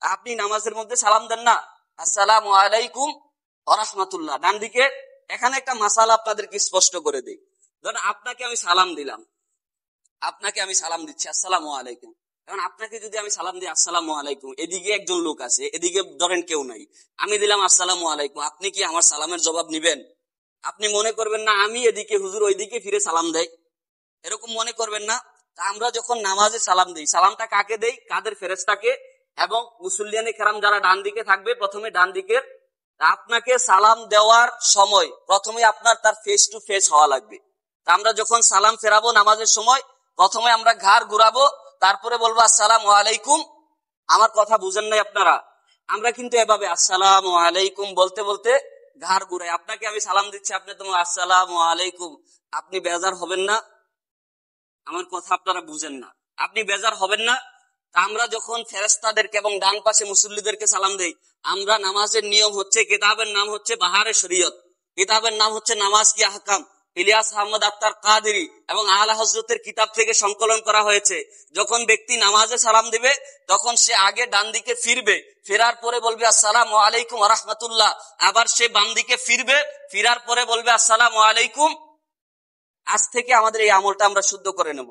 আপনি নামাজের মধ্যে সালাম দেন না, আসসালামু আলাইকুম ওয়া রাহমাতুল্লাহ। ডান দিকে এখানে একটা মাসালা আপনাদেরকে স্পষ্ট করে দেই। ধরেন আপনাকে আমি সালাম দিলাম, আপনাকে আমি সালাম দিচ্ছি আসসালামু আলাইকুম। এখন আপনাকে যদি আমি সালাম দিই আসসালামু আলাইকুম, এদিকে একজন লোক আছে, এদিকে ধরেন কেউ নাই, আমি দিলাম আসসালামু আলাইকুম, আপনি কি আমার সালামের জবাব নিবেন? আপনি মনে করবেন না আমি এদিকে হুজুর ওইদিকে ফিরে সালাম দেয়, এরকম মনে করবেন না। আমরা যখন নামাজে সালাম দিই, সালামটা কাকে দেই? কাদের? ফেরেশতাকে। এবং মুসল্লিয়ানে কেরাম যারা ডান দিকে থাকবে, প্রথমে ডান দিকের, আপনাকে সালাম দেওয়ার সময় প্রথমে আপনার তার ফেস টু ফেস হওয়া লাগবে। আমরা যখন সালাম ফেরাবো নামাজের সময়, প্রথমে আমরা ঘাড় ঘুরাবো, তারপরে বলবো আসসালামু আলাইকুম। আমার কথা বুঝেন নাই আপনারা? আমরা কিন্তু এভাবে আসসালামু আলাইকুম বলতে বলতে ঘাড় ঘুরাই। আপনাকে আমি সালাম দিচ্ছি, আপনি তোমার আসসালামু আলাইকুম, আপনি বেজার হবেন না? আমার কথা আপনারা বুঝেন না, আপনি বেজার হবেন না? আমরা যখন ফেরেশতাদেরকে এবং ডান পাশে মুসল্লিদেরকে সালাম দেই, আমরা নামাজের নিয়ম হচ্ছে, কিতাবের নাম হচ্ছে বাহারে শরীয়ত, কিতাবের নাম হচ্ছে নামাজ কি আহকাম, ইলিয়াস আহমদ আক্তার কাদেরী এবং আলা হযরতের কিতাব থেকে সংকলন করা হয়েছে। যখন ব্যক্তি নামাজে সালাম দিবে, তখন সে আগে ডান দিকে ফিরবে, ফেরার পরে বলবে আসসালামু আলাইকুম ওয়া রাহমাতুল্লাহ। আবার সে বাম দিকে ফিরবে, ফিরার পরে বলবে আসসালামু আলাইকুম। আজ থেকে আমাদের এই আমলটা আমরা শুদ্ধ করে নেব।